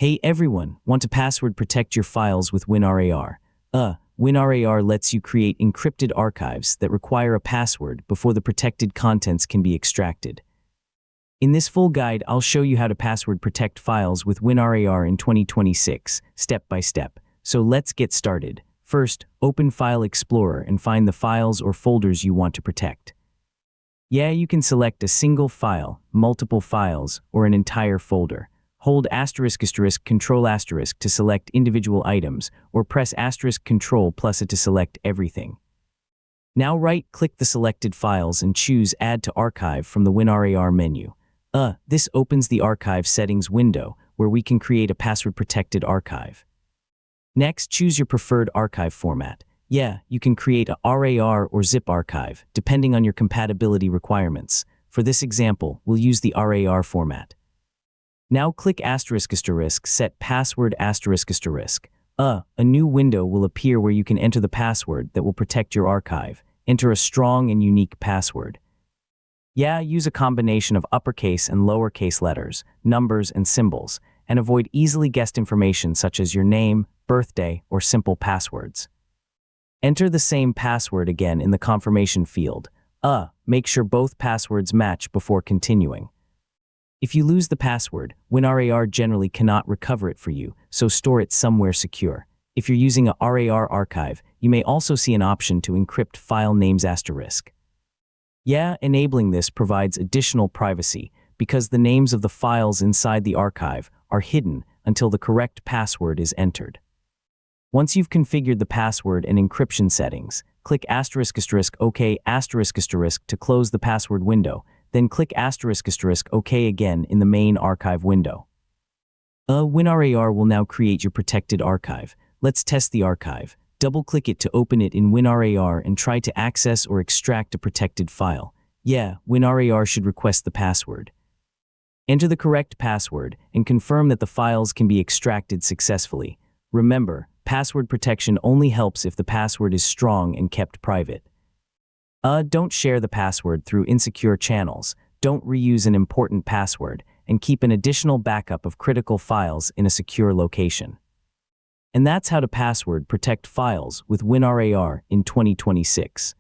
Hey everyone, want to password protect your files with WinRAR? WinRAR lets you create encrypted archives that require a password before the protected contents can be extracted. In this full guide, I'll show you how to password protect files with WinRAR in 2026, step by step. So let's get started. First, open File Explorer and find the files or folders you want to protect. You can select a single file, multiple files, or an entire folder. Hold Control to select individual items, or press Control plus to select everything. Now right-click the selected files and choose Add to Archive from the WinRAR menu. This opens the Archive Settings window, where we can create a password-protected archive. Next, choose your preferred archive format. You can create a RAR or zip archive, depending on your compatibility requirements. For this example, we'll use the RAR format. Now click Set Password A new window will appear where you can enter the password that will protect your archive. Enter a strong and unique password. Use a combination of uppercase and lowercase letters, numbers, and symbols, and avoid easily guessed information such as your name, birthday, or simple passwords. Enter the same password again in the confirmation field. Make sure both passwords match before continuing. If you lose the password, WinRAR generally cannot recover it for you, so store it somewhere secure. If you're using a RAR archive, you may also see an option to encrypt file names *. Enabling this provides additional privacy because the names of the files inside the archive are hidden until the correct password is entered. Once you've configured the password and encryption settings, click OK to close the password window, then click OK again in the main archive window. WinRAR will now create your protected archive. Let's test the archive. Double-click it to open it in WinRAR and try to access or extract a protected file. WinRAR should request the password. Enter the correct password and confirm that the files can be extracted successfully. Remember, password protection only helps if the password is strong and kept private. Don't share the password through insecure channels, don't reuse an important password, and keep an additional backup of critical files in a secure location. And that's how to password protect files with WinRAR in 2026.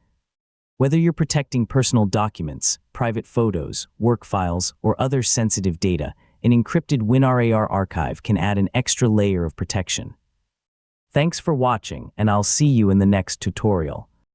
Whether you're protecting personal documents, private photos, work files, or other sensitive data, an encrypted WinRAR archive can add an extra layer of protection. Thanks for watching, and I'll see you in the next tutorial.